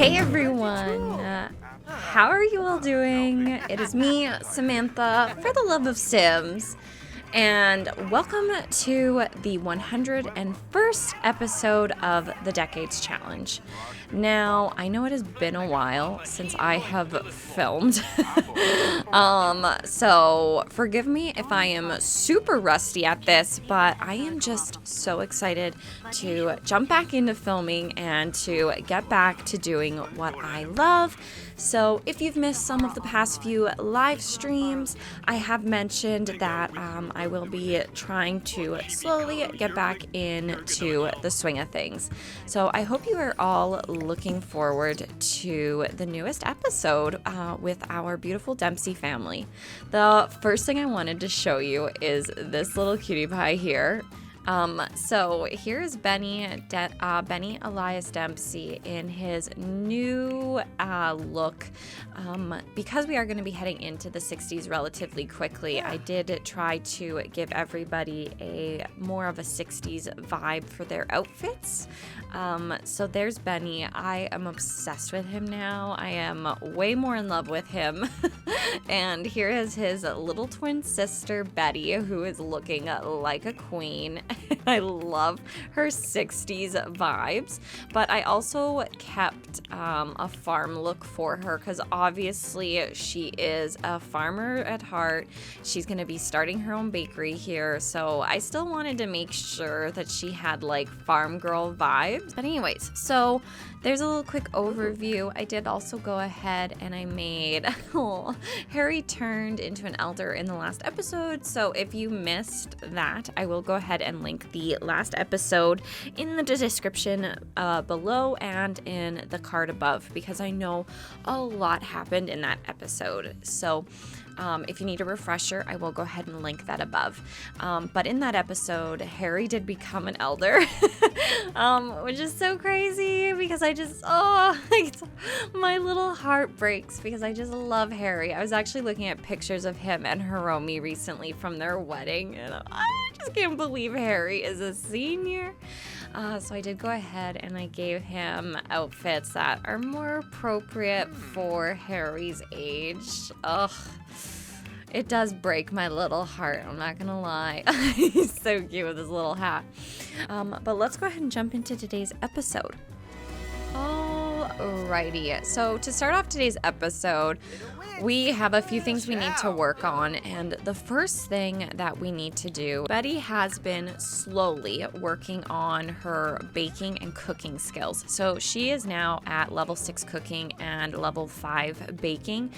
Hey everyone! How are you all doing? It is me, Samantha, for the love of Sims, and welcome to the 101st episode of the Decades Challenge. Now, I know it has been a while since I have filmed, so forgive me if I am super rusty at this, but I am just so excited to jump back into filming and to get back to doing what I love. So if you've missed some of the past few live streams, I have mentioned that I will be trying to slowly get back into the swing of things. So I hope you are all looking forward to the newest episode with our beautiful Dempsey family. The first thing I wanted to show you is this little cutie pie here. So here's Benny Elias Dempsey in his new look. Because we are going to be heading into the 60s relatively quickly, I did try to give everybody a more of a 60s vibe for their outfits. So there's Benny. I am obsessed with him now. I am way more in love with him. And here is his little twin sister, Betty, who is looking like a queen. I love her 60s vibes, but I also kept a farm look for her because obviously she is a farmer at heart. She's going to be starting her own bakery here, so I still wanted to make sure that she had like farm girl vibes. But anyways, so there's a little quick overview. I did also go ahead and I made Harry turned into an elder in the last episode, so if you missed that, I will go ahead and link the last episode in the description below and in the card above, because I know a lot happened in that episode. So if you need a refresher, I will go ahead and link that above. But in that episode, Harry did become an elder, which is so crazy because I just, my little heart breaks because I just love Harry. I was actually looking at pictures of him and Hiromi recently from their wedding, and I just can't believe Harry is a senior. So I did go ahead and I gave him outfits that are more appropriate for Harry's age. It does break my little heart, I'm not gonna lie. He's so cute with his little hat. But let's go ahead and jump into today's episode. Alrighty, so to start off today's episode, we have a few things we need to work on, and the first thing that we need to do, Betty has been slowly working on her baking and cooking skills. So she is now at level 6 cooking and level 5 baking.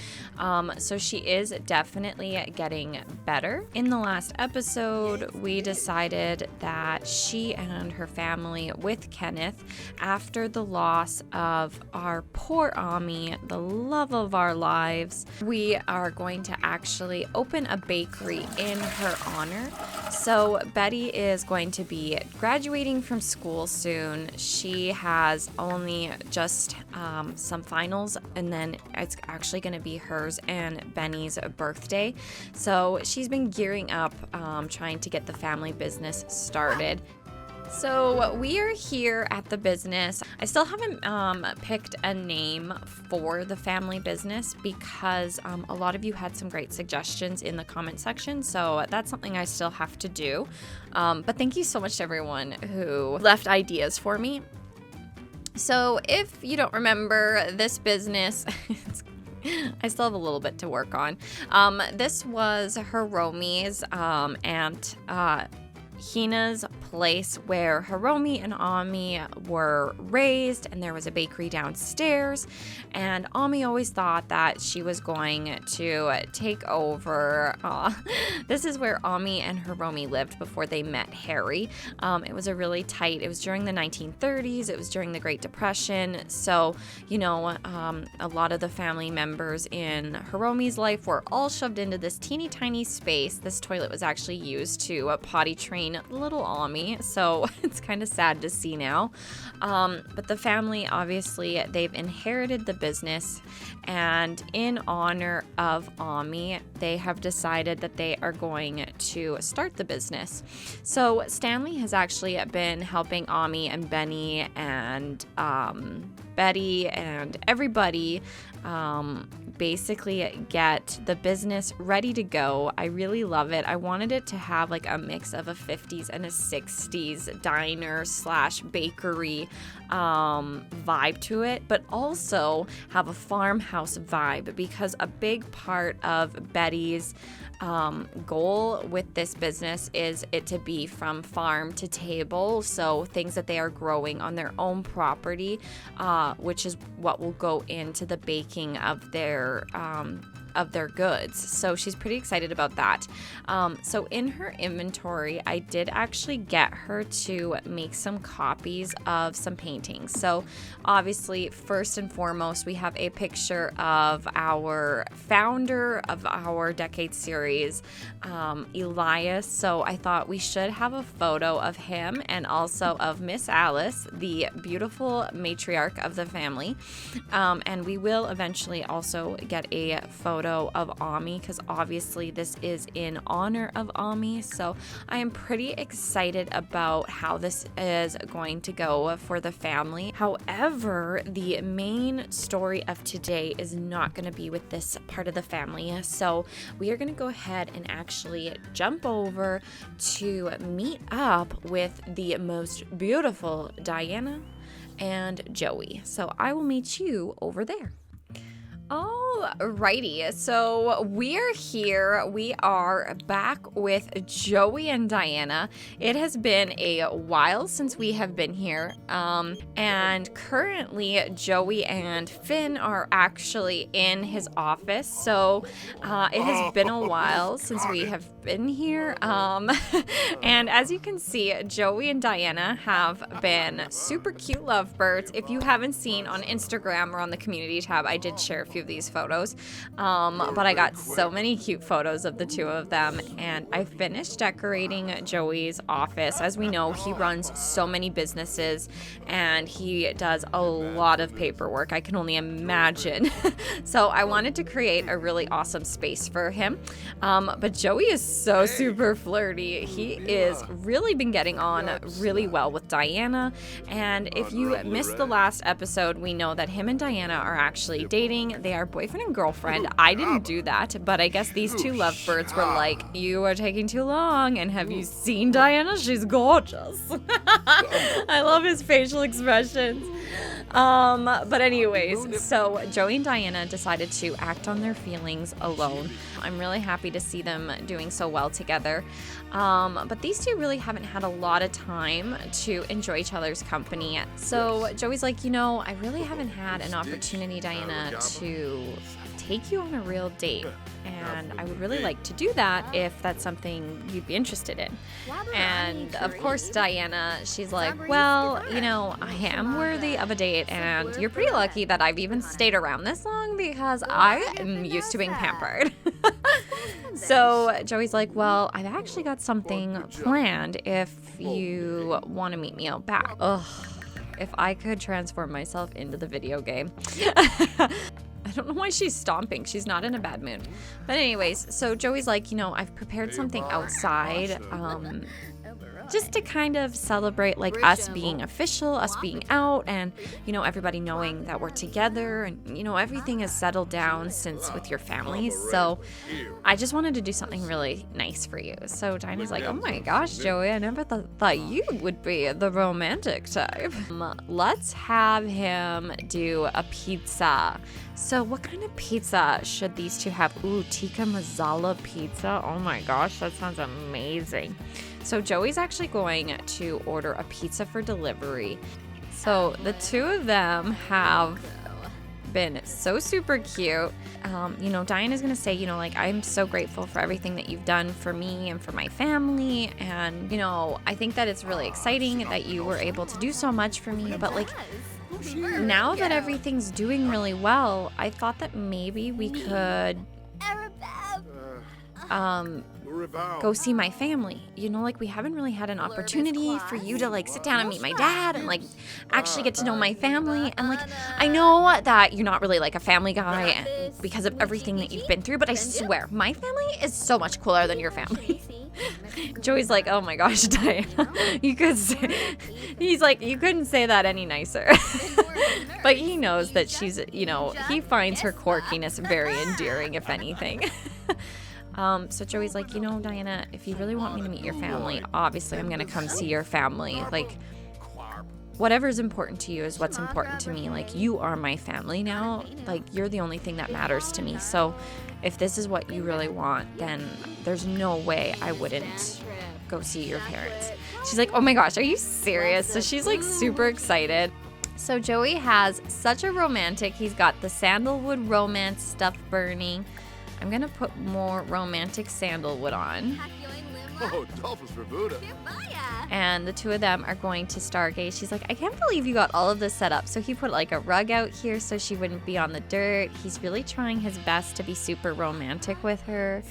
So she is definitely getting better. In the last episode, we decided that she and her family with Kenneth, after the loss of our poor Ami, the love of our lives, we are going to actually open a bakery in her honor. So Betty is going to be graduating from school soon. She has only just some finals, and then it's actually going to be hers and Benny's birthday. So she's been gearing up, trying to get the family business started. So we are here at the business. I still haven't picked a name for the family business because a lot of you had some great suggestions in the comment section, so that's something I still have to do. But thank you so much to everyone who left ideas for me. So if you don't remember this business, I still have a little bit to work on. This was Hiromi's Aunt Hina's place where Hiromi and Ami were raised, and there was a bakery downstairs, and Ami always thought that she was going to take over. This is where Ami and Hiromi lived before they met Harry. It was it was during the 1930s, it was during the Great Depression, so a lot of the family members in Hiromi's life were all shoved into this teeny tiny space. This toilet was actually used to potty train train little Ami, so it's kind of sad to see now. But the family, obviously, they've inherited the business, and in honor of Ami, they have decided that they are going to start the business. So Stanley has actually been helping Ami and Benny and Betty and everybody basically get the business ready to go. I really love it. I wanted it to have like a mix of a 50s and a 60s diner slash bakery vibe to it, but also have a farmhouse vibe, because a big part of Betty's goal with this business is it to be from farm to table, so things that they are growing on their own property, which is what will go into the baking of their goods. So she's pretty excited about that. So in her inventory, I did actually get her to make some copies of some paintings. So obviously, first and foremost, we have a picture of our founder of our Decade series, Elias. So I thought we should have a photo of him and also of Miss Alice, the beautiful matriarch of the family. And we will eventually also get a photo of Ami, because obviously this is in honor of Ami. So I am pretty excited about how this is going to go for the family. However, the main story of today is not going to be with this part of the family. So we are going to go ahead and actually jump over to meet up with the most beautiful Diana and Joey. So I will meet you over there. Alrighty, so we're here. We are back with Joey and Diana. It has been a while since we have been here, and currently Joey and Finn are actually in his office. So it has been a while since we have been here, and as you can see, Joey and Diana have been super cute lovebirds. If you haven't seen on Instagram or on the community tab, I did share a few of these photos, but I got so many cute photos of the two of them, and I finished decorating Joey's office. As we know, he runs so many businesses and he does a lot of paperwork, I can only imagine. So I wanted to create a really awesome space for him, but Joey is so super flirty. He is really been getting on really well with Diana, and if you missed the last episode, we know that him and Diana are actually dating. They are boyfriend and girlfriend. I didn't do that, but I guess these two lovebirds were like, you are taking too long, and have you seen Diana? She's gorgeous. I love his facial expressions. But anyways, so Joey and Diana decided to act on their feelings alone. I'm really happy to see them doing so well together. But these two really haven't had a lot of time to enjoy each other's company. So Joey's like, I really haven't had an opportunity, Diana, to take you on a real date, and I would really like to do that if that's something you'd be interested in. And of course, Diana, she's like, well, I am worthy of a date, and you're pretty lucky that I've even stayed around this long, because I am used to being pampered. So Joey's like, well, I've actually got something planned if you want to meet me out back. Ugh, if I could transform myself into the video game. I don't know why she's stomping. She's not in a bad mood. But anyways, so Joey's like, I've prepared something outside, just to kind of celebrate like us being official, us being out, and everybody knowing that we're together, and everything is settled down since with your families. So I just wanted to do something really nice for you. So Diana's like, oh my gosh, Joey, I never thought you would be the romantic type. Let's have him do a pizza. So what kind of pizza should these two have? Ooh, tikka masala pizza. Oh my gosh, that sounds amazing. So Joey's actually going to order a pizza for delivery. So the two of them have been so super cute. Diana's gonna say, I'm so grateful for everything that you've done for me and for my family, and I think that it's really exciting that you were able to do so much for me, but now that everything's doing really well, I thought that maybe we could go see my family. You know, like we haven't really had an opportunity for you to like sit down and meet my dad and like actually get to know my family. And like, I know that you're not really like a family guy because of everything that you've been through, but I swear, my family is so much cooler than your family. Joey's like, oh my gosh, Diana, he's like, you couldn't say that any nicer. But he knows that she's, you know, he finds her quirkiness very endearing, if anything. So Joey's like, you know, Diana, if you really want me to meet your family, obviously I'm gonna come see your family. Like, whatever's important to you is what's important to me. Like, you are my family now. Like, you're the only thing that matters to me. So if this is what you really want, then there's no way I wouldn't go see your parents. She's like, oh my gosh, are you serious? So she's like super excited. So Joey has such a romantic, he's got the sandalwood romance stuff burning. I'm gonna put more romantic sandalwood on. And the two of them are going to stargaze. She's like, I can't believe you got all of this set up. So he put like a rug out here so she wouldn't be on the dirt. He's really trying his best to be super romantic with her.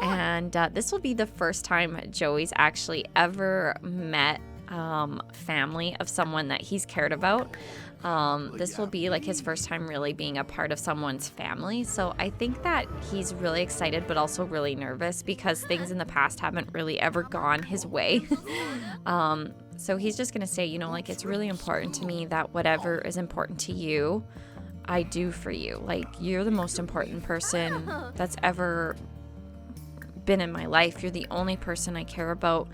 And this will be the first time Joey's actually ever met family of someone that he's cared about. This will be like his first time really being a part of someone's family. So I think that he's really excited, but also really nervous because things in the past haven't really ever gone his way. So he's just going to say, you know, like, it's really important to me that whatever is important to you, I do for you. Like, you're the most important person that's ever been in my life. You're the only person I care about.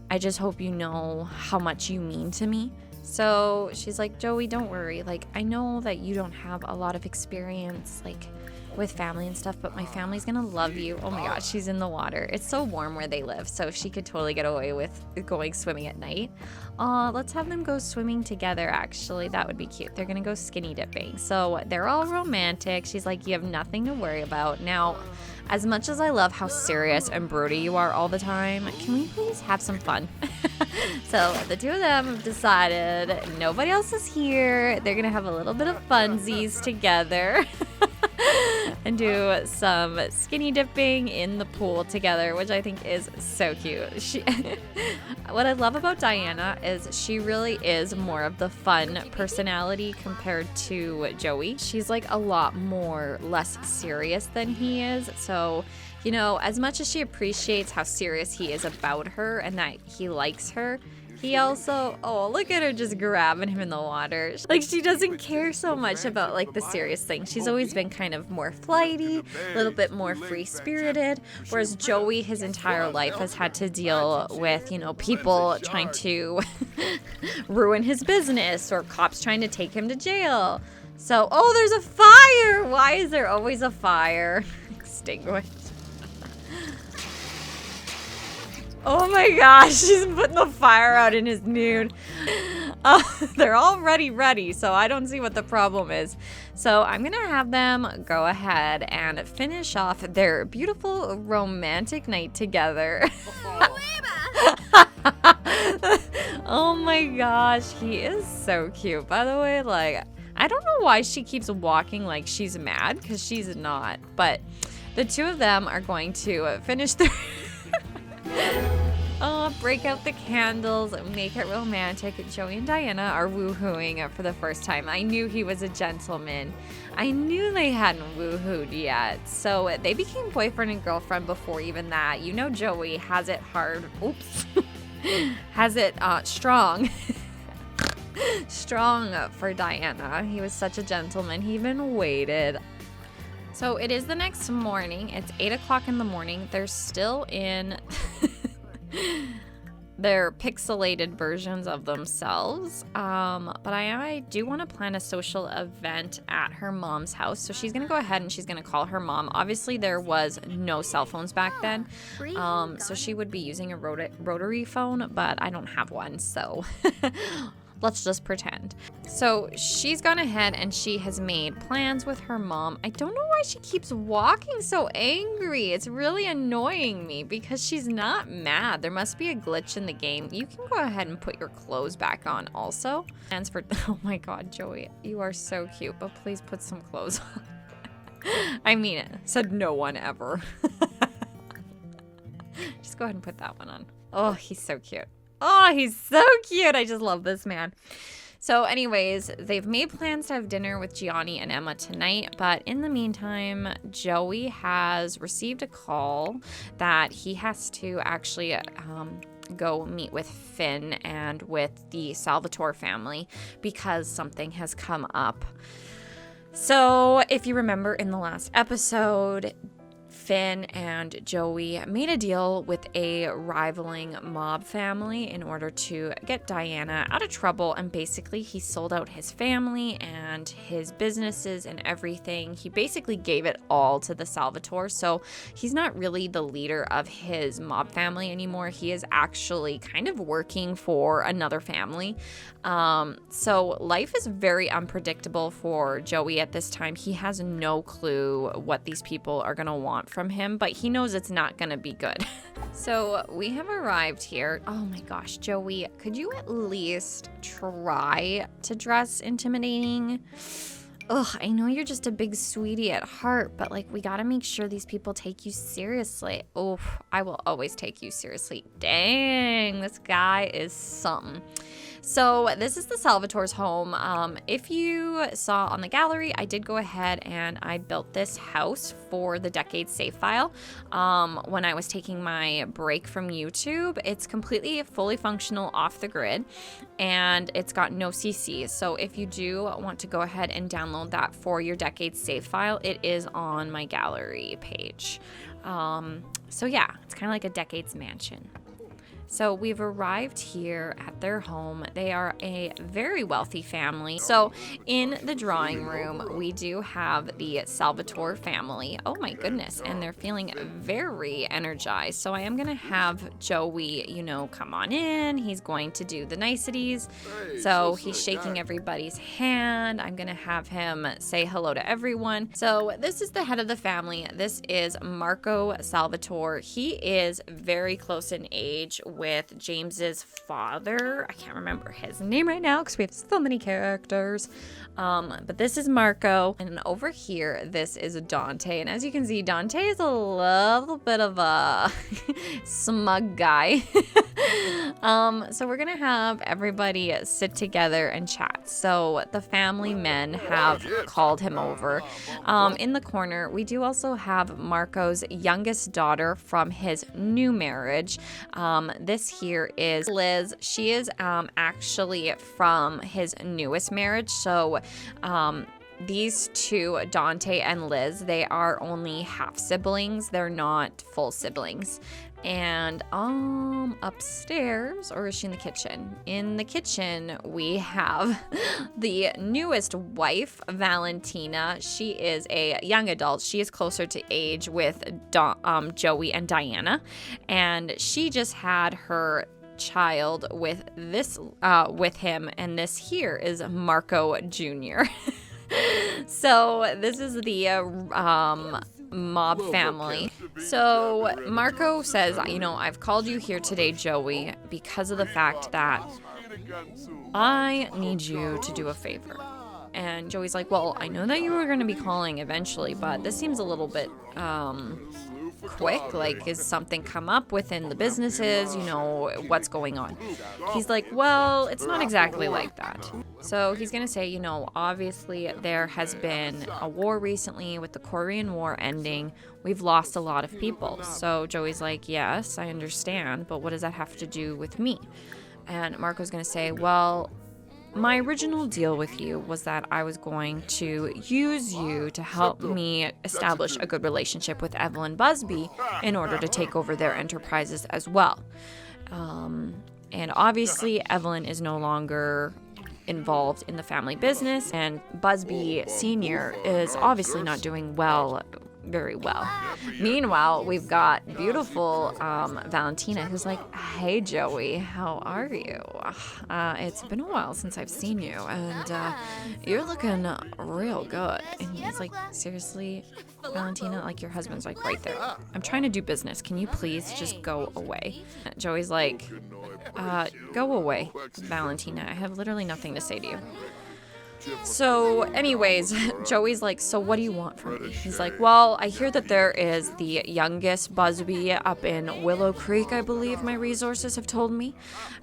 I just hope you know how much you mean to me. So she's like, Joey, don't worry. Like, I know that you don't have a lot of experience, like, with family and stuff, but my family's gonna love you. Oh my gosh, she's in the water. It's so warm where they live, so she could totally get away with going swimming at night. Let's have them go swimming together, actually. That would be cute. They're gonna go skinny dipping. So they're all romantic. She's like, you have nothing to worry about. Now, as much as I love how serious and broody you are all the time, can we please have some fun? So the two of them have decided nobody else is here. They're gonna have a little bit of funsies together. And do some skinny dipping in the pool together, which I think is so cute. What I love about Diana is she really is more of the fun personality compared to Joey. She's like a lot more less serious than he is. So, you know, as much as she appreciates how serious he is about her and that he likes her, he also, oh, look at her just grabbing him in the water. Like, she doesn't care so much about, like, the serious thing. She's always been kind of more flighty, a little bit more free-spirited, whereas Joey, his entire life, has had to deal with, you know, people trying to ruin his business or cops trying to take him to jail. So, oh, there's a fire! Why is there always a fire? Extinguished. Oh my gosh, she's putting the fire out in his nude. They're already ready, so I don't see what the problem is. So I'm going to have them go ahead and finish off their beautiful romantic night together. Oh my gosh, he is so cute. By the way, like, I don't know why she keeps walking like she's mad, because she's not. But the two of them are going to finish their... break out the candles, make it romantic. Joey and Diana are woohooing for the first time. I knew he was a gentleman. I knew they hadn't woohooed yet. So they became boyfriend and girlfriend before even that. You know, Joey has it hard. Oops. Has it strong. Strong for Diana. He was such a gentleman. He even waited. So it is the next morning. It's 8 o'clock in the morning. They're still in their pixelated versions of themselves. But I do want to plan a social event at her mom's house. So she's going to go ahead and she's going to call her mom. Obviously, there was no cell phones back then. So she would be using a rotary phone, but I don't have one. So let's just pretend. So she's gone ahead and she has made plans with her mom. I don't know why she keeps walking so angry. It's really annoying me because she's not mad. There must be a glitch in the game. You can go ahead and put your clothes back on also. Plans for, oh my God, Joey, you are so cute, but please put some clothes on. I mean it. Said no one ever. Let's go ahead and put that one on. Oh, he's so cute. Oh, he's so cute. I just love this man. So anyways, they've made plans to have dinner with Gianni and Emma tonight, but in the meantime, Joey has received a call that he has to actually go meet with Finn and with the Salvatore family because something has come up. So if you remember in the last episode, Finn and Joey made a deal with a rivaling mob family in order to get Diana out of trouble, and basically he sold out his family and his businesses and everything. He basically gave it all to the Salvatore, so he's not really the leader of his mob family anymore. He is actually kind of working for another family. So life is very unpredictable for Joey at this time. He has no clue what these people are going to want from him, but he knows it's not going to be good. So we have arrived here. Oh my gosh, Joey, could you at least try to dress intimidating? Ugh, I know you're just a big sweetie at heart, but like we gotta make sure these people take you seriously. Oh, I will always take you seriously. Dang, this guy is something. So this is the Salvatore's home. If you saw on the gallery, I did go ahead and I built this house for the Decade Save file when I was taking my break from YouTube. It's completely fully functional off the grid, and it's got no CC. So if you do want to go ahead and download that for your Decade Save file, it is on my gallery page. So yeah, it's kind of like a Decades mansion. So we've arrived here at their home. They are a very wealthy family. So in the drawing room, we do have the Salvatore family. Oh my goodness. And they're feeling very energized. So I am going to have Joey, come on in. He's going to do the niceties. So he's shaking everybody's hand. I'm going to have him say hello to everyone. So this is the head of the family. This is Marco Salvatore. He is very close in age with James's father. I can't remember his name right now because we have so many characters. But this is Marco. And over here, this is Dante. And as you can see, Dante is a little bit of a smug guy. So we're gonna have everybody sit together and chat. So the family men have called him over. In the corner, we do also have Marco's youngest daughter from his new marriage. This here is Liz. She is actually from his newest marriage. So these two, Dante and Liz, they are only half siblings. They're not full siblings. And upstairs, or is she in the kitchen? In the kitchen, we have the newest wife, Valentina. She is a young adult. She is closer to age with Joey and Diana, and she just had her child with him, and this here is Marco Jr. So this is the mob family. So Marco says, I've called you here today, Joey, because of the fact that I need you to do a favor. And Joey's like, well, I know that you were going to be calling eventually, but this seems a little bit quick. Like, is something come up within the businesses? What's going on? He's like, well, it's not exactly like that. So he's going to say, obviously there has been a war recently with the Korean War ending. We've lost a lot of people. So Joey's like, yes, I understand, but what does that have to do with me? And Marco's going to say, well, my original deal with you was that I was going to use you to help me establish a good relationship with Evelyn Busby in order to take over their enterprises as well. And obviously, Evelyn is no longer involved in the family business, and Busby Sr. is obviously not doing very well. Meanwhile, we've got beautiful Valentina, who's like, hey Joey, how are you? It's been a while since I've seen you, and you're looking real good. And he's like, seriously, Valentina, like your husband's like right there. I'm trying to do business. Can you please just go away? Joey's like, go away, Valentina. I have literally nothing to say to you. So anyways, Joey's like, so what do you want from me? He's like, well, I hear that there is the youngest Busby up in Willow Creek, I believe my resources have told me.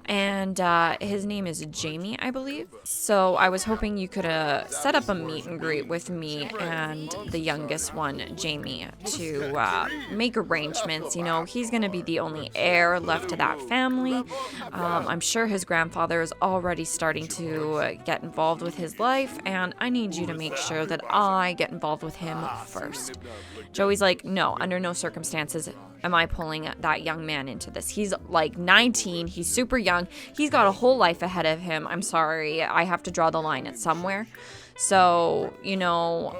And his name is Jamie, I believe. So I was hoping you could set up a meet and greet with me and the youngest one, Jamie, to make arrangements. You know, he's going to be the only heir left to that family. I'm sure his grandfather is already starting to get involved with his life, and I need you to make sure that I get involved with him first. Joey's like, no, under no circumstances am I pulling that young man into this. He's like 19. He's super young. He's got a whole life ahead of him. I'm sorry. I have to draw the line at somewhere. So, you know,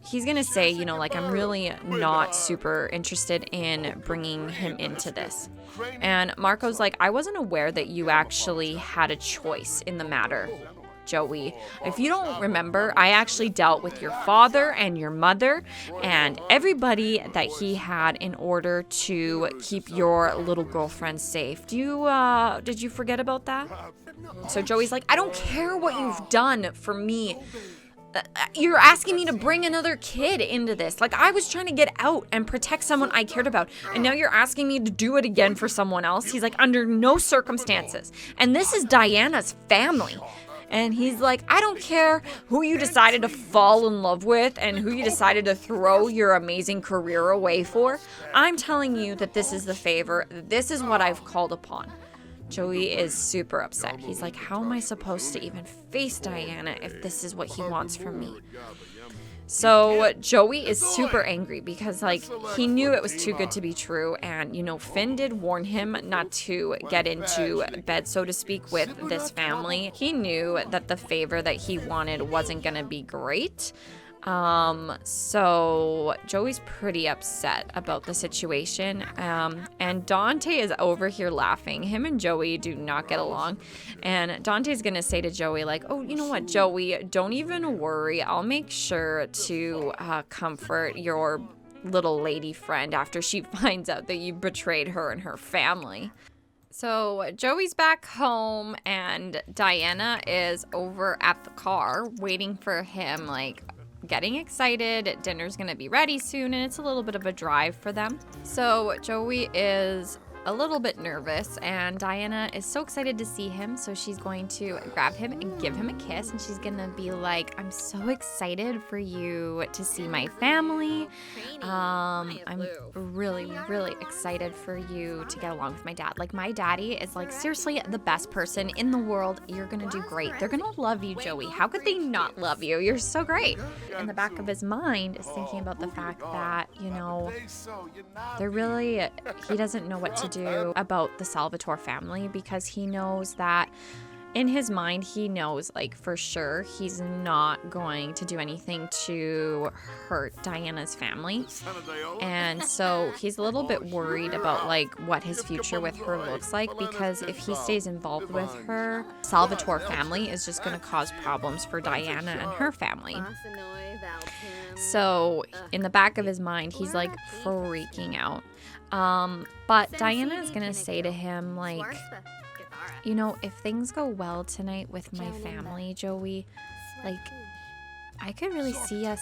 he's going to say, you know, like, I'm really not super interested in bringing him into this. And Marco's like, I wasn't aware that you actually had a choice in the matter, Joey. If you don't remember, I actually dealt with your father and your mother and everybody that he had in order to keep your little girlfriend safe. Did you forget about that? So Joey's like, I don't care what you've done for me. You're asking me to bring another kid into this. Like, I was trying to get out and protect someone I cared about, and now you're asking me to do it again for someone else. He's like, under no circumstances. And this is Diana's family. And he's like, I don't care who you decided to fall in love with and who you decided to throw your amazing career away for. I'm telling you that this is the favor. This is what I've called upon. Joey is super upset. He's like, how am I supposed to even face Diana if this is what he wants from me? So Joey is super angry because, like, he knew it was too good to be true. And, you know, Finn did warn him not to get into bed, so to speak, with this family. He knew that the favor that he wanted wasn't going to be great. So Joey's pretty upset about the situation. And Dante is over here laughing. Him and Joey do not get along. And Dante's going to say to Joey, like, oh, you know what, Joey, don't even worry. I'll make sure to comfort your little lady friend after she finds out that you betrayed her and her family. So Joey's back home and Diana is over at the car waiting for him, like, getting excited. Dinner's gonna be ready soon, and it's a little bit of a drive for them. So Joey is a little bit nervous, and Diana is so excited to see him, so she's going to grab him and give him a kiss, and she's gonna be like, I'm so excited for you to see my family. I'm really, really excited for you to get along with my dad. Like, my daddy is, like, seriously the best person in the world. You're gonna do great. They're gonna love you, Joey. How could they not love you? You're so great. In the back of his mind is thinking about the fact that, you know, he doesn't know what to do about the Salvatore family, because he knows that in his mind, he knows, like, for sure he's not going to do anything to hurt Diana's family. And so he's a little bit worried about, like, what his future with her looks like, because if he stays involved with her, Salvatore family is just going to cause problems for Diana and her family. So in the back of his mind, he's, like, freaking out. But Diana is going to say to him, like, you know, if things go well tonight with my family, Joey, like, I could really see us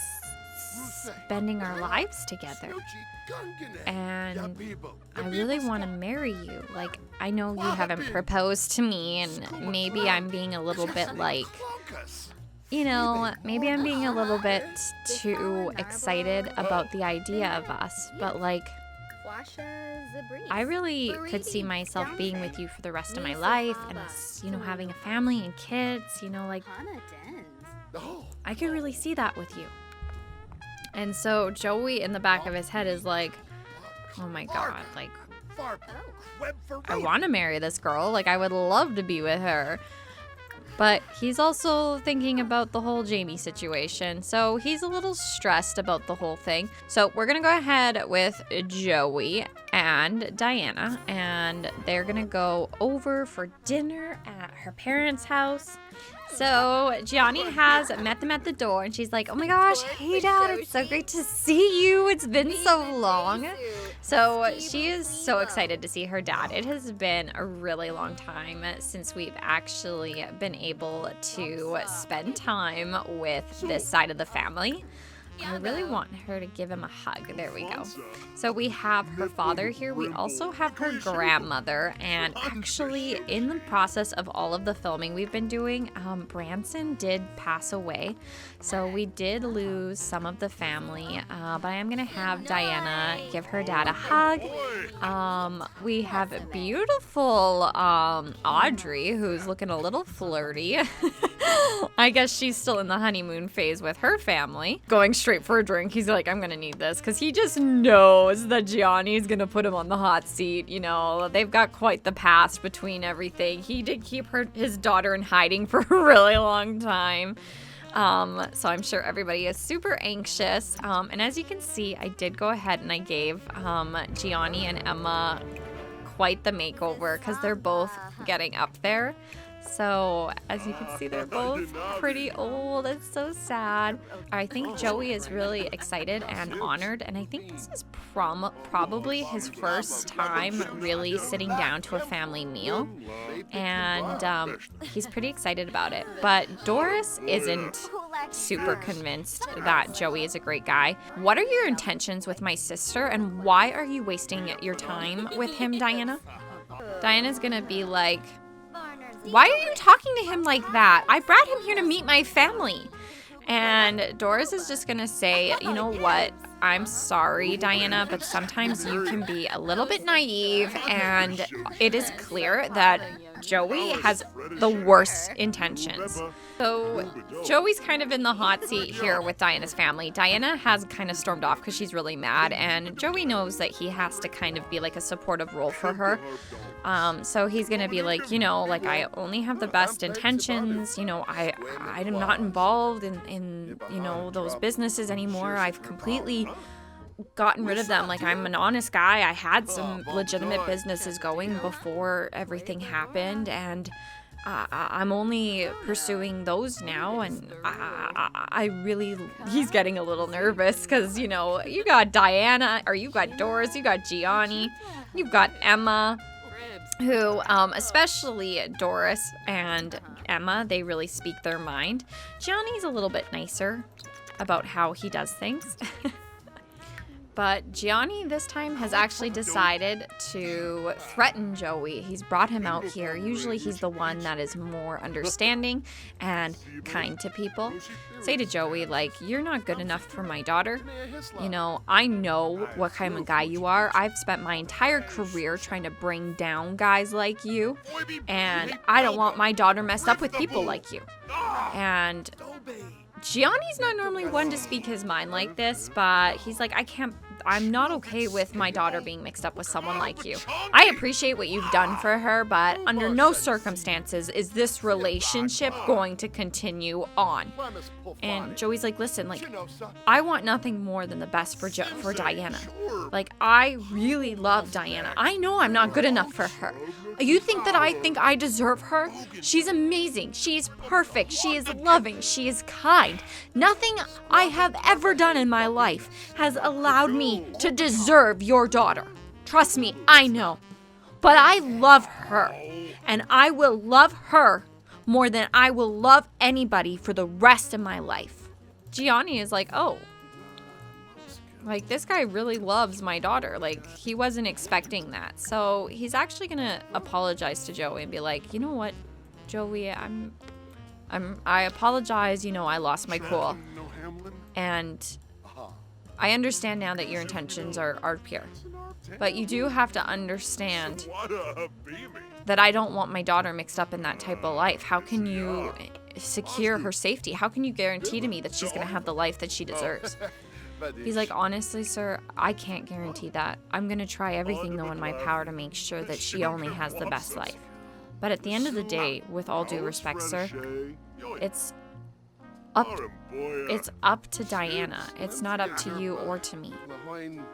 spending our lives together. And I really want to marry you. Like, I know you haven't proposed to me, and maybe I'm being a little bit, like, you know, maybe I'm being a little bit too excited about the idea of us, but, like, I really could see myself being with you for the rest of my life, and us, you know, having a family and kids, you know, like, I could really see that with you. And so Joey in the back of his head is like, oh my God, like, I want to marry this girl. Like, I would love to be with her. But he's also thinking about the whole Jamie situation, so he's a little stressed about the whole thing. So we're going to go ahead with Joey and Diana, and they're going to go over for dinner at her parents' house. So Gianni has met them at the door, and she's like, oh my gosh, hey Dad, it's so great to see you. It's been so long. So she is so excited to see her dad. It has been a really long time since we've actually been able to spend time with this side of the family. I really want her to give him a hug. There we go. So we have her father here. We also have her grandmother. And actually, in the process of all of the filming we've been doing, Branson did pass away. So we did lose some of the family. But I am going to have Diana give her dad a hug. We have beautiful Audrey, who's looking a little flirty. I guess she's still in the honeymoon phase with her family. Going straight for a drink. He's like, I'm gonna need this, because he just knows that Gianni's gonna put him on the hot seat. You know, they've got quite the past between everything. He did keep his daughter in hiding for a really long time. So I'm sure everybody is super anxious. And as you can see, I did go ahead and I gave Gianni and Emma quite the makeover, because they're both getting up there. So, as you can see, they're both pretty old. It's so sad. I think Joey is really excited and honored, and I think this is probably his first time really sitting down to a family meal, and he's pretty excited about it. But Doris isn't super convinced that Joey is a great guy. What are your intentions with my sister, and why are you wasting your time with him, Diana? Diana's gonna be like, why are you talking to him like that? I brought him here to meet my family. And Doris is just gonna say, you know what? I'm sorry, Diana, but sometimes you can be a little bit naive, and it is clear that Joey has the worst intentions. So Joey's kind of in the hot seat here with Diana's family. Diana has kind of stormed off because she's really mad, and Joey knows that he has to kind of be like a supportive role for her. So he's gonna be like, you know, like, I only have the best intentions. You know, I'm not involved in you know, those businesses anymore. I've completely gotten rid of them. Like, I'm an honest guy. I had some legitimate businesses going before everything happened, and I'm only pursuing those now. And he's getting a little nervous because, you know, you got Diana, or you got Doris, you got Gianni, you've got Emma, who, especially Doris and Emma, they really speak their mind. Gianni's a little bit nicer about how he does things. But Gianni this time has actually decided to threaten Joey. He's brought him out here. Usually he's the one that is more understanding and kind to people. Say to Joey, like, you're not good enough for my daughter. You know, I know what kind of guy you are. I've spent my entire career trying to bring down guys like you, and I don't want my daughter messed up with people like you. And Gianni's not normally one to speak his mind like this, but he's like, I'm not okay with my daughter being mixed up with someone like you. I appreciate what you've done for her, but under no circumstances is this relationship going to continue on. And Joey's like, listen, like, I want nothing more than the best for Diana. Like, I really love Diana. I know I'm not good enough for her. You think that I think I deserve her? She's amazing. She is perfect. She is loving. She is kind. Nothing I have ever done in my life has allowed me to deserve your daughter. Trust me, I know. But I love her, and I will love her more than I will love anybody for the rest of my life. Gianni is like, oh, like, this guy really loves my daughter. Like, he wasn't expecting that. So he's actually gonna apologize to Joey and be like, you know what, Joey, I apologize. You know, I lost my cool, and I understand now that your intentions are pure, but you do have to understand that I don't want my daughter mixed up in that type of life. How can you secure her safety? How can you guarantee to me that she's going to have the life that she deserves? He's like, honestly, sir, I can't guarantee that. I'm going to try everything, though, in my power to make sure that she only has the best life. But at the end of the day, with all due respect, sir, it's up to Diana. It's not up to you or to me.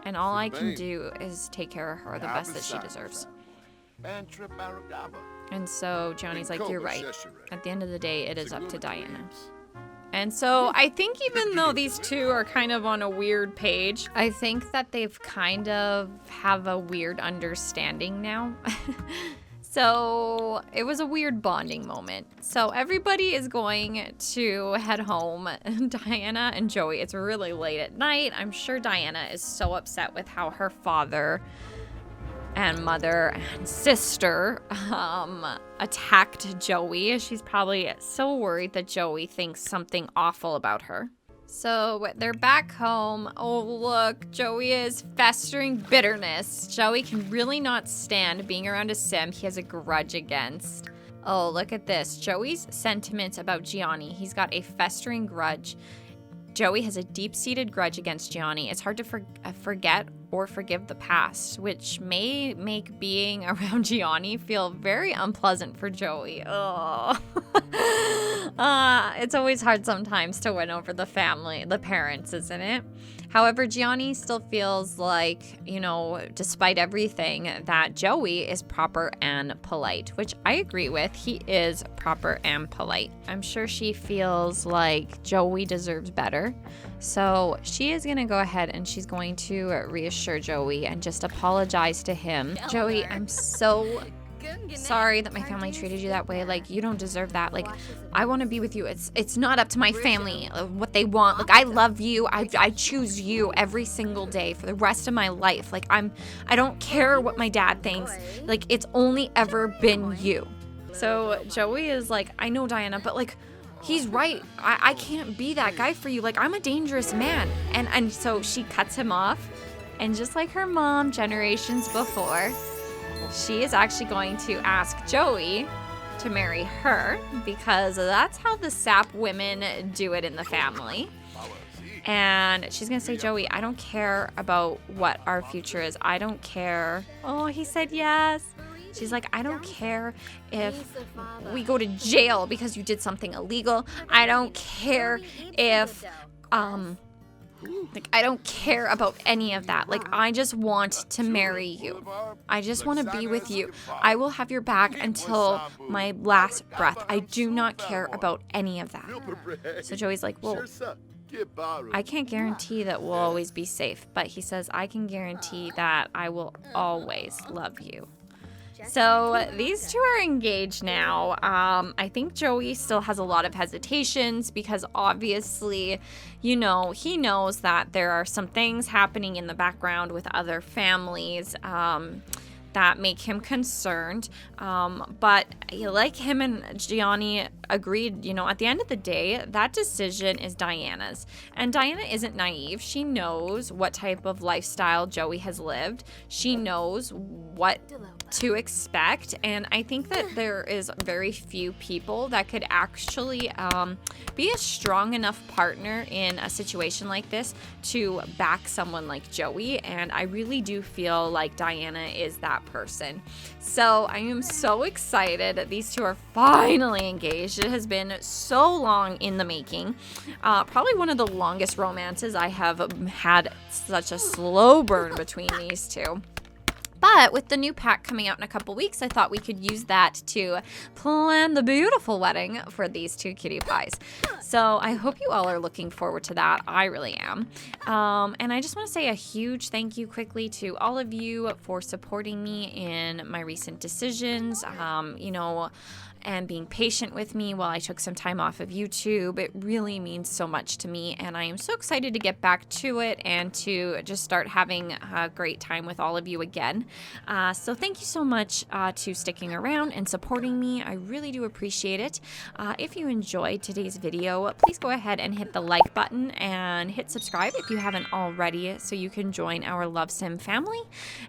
And all I can do is take care of her the best that she deserves. And so Johnny's like, you're right. At the end of the day, it is up to Diana. And so I think even though these two are kind of on a weird page, I think that they've kind of have a weird understanding now. So it was a weird bonding moment. So everybody is going to head home. Diana and Joey, it's really late at night. I'm sure Diana is so upset with how her father and mother and sister attacked Joey. She's probably so worried that Joey thinks something awful about her. So they're back home. Oh, look, Joey is festering bitterness. Joey can really not stand being around a sim he has a grudge against. Oh, look at this. Joey's sentiments about Gianni. He's got a festering grudge. Joey has a deep-seated grudge against Gianni. It's hard to forget or forgive the past, which may make being around Gianni feel very unpleasant for Joey. Oh. It's always hard sometimes to win over the parents, isn't it? However, Gianni still feels like, despite everything, that Joey is proper and polite, which I agree with. He is proper and polite. I'm sure she feels like Joey deserves better. So she is going to go ahead and she's going to reassure Joey and just apologize to him. Joey, I'm so sorry that my family treated you that way. Like, you don't deserve that. Like, I want to be with you. It's not up to my family what they want. Like, I love you. I choose you every single day for the rest of my life. Like, I don't care what my dad thinks. Like, it's only ever been you. So Joey is like, I know, Diana, but like, he's right. I can't be that guy for you. Like, I'm a dangerous man. And so she cuts him off. And just like her mom generations before, she is actually going to ask Joey to marry her, because that's how the sap women do it in the family. And she's going to say, Joey, I don't care about what our future is. I don't care. Oh, he said yes. She's like, I don't care if we go to jail because you did something illegal. I don't care if, I don't care about any of that. Like, I just want to marry you. I just want to be with you. I will have your back until my last breath. I do not care about any of that. So Joey's like, well, I can't guarantee that we'll always be safe. But he says, I can guarantee that I will always love you. So these two are engaged now. I think Joey still has a lot of hesitations because obviously, he knows that there are some things happening in the background with other families that make him concerned. But like him and Gianni agreed, at the end of the day, that decision is Diana's. And Diana isn't naive. She knows what type of lifestyle Joey has lived. She knows what to expect, and I think that there is very few people that could actually be a strong enough partner in a situation like this to back someone like Joey, and I really do feel like Diana is that person. So I am so excited that these two are finally engaged. It has been so long in the making. Probably one of the longest romances I have had. Such a slow burn between these two. But with the new pack coming out in a couple weeks, I thought we could use that to plan the beautiful wedding for these two cutie pies. So I hope you all are looking forward to that. I really am. And I just want to say a huge thank you quickly to all of you for supporting me in my recent decisions. And being patient with me while I took some time off of YouTube. It really means so much to me, and I am so excited to get back to it and to just start having a great time with all of you again. So thank you so much to sticking around and supporting me. I really do appreciate it. If you enjoyed today's video, please go ahead and hit the like button and hit subscribe if you haven't already so you can join our Love Sim family.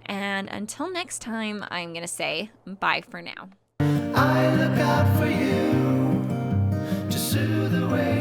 And until next time, I'm going to say bye for now. I look out for you to soothe the way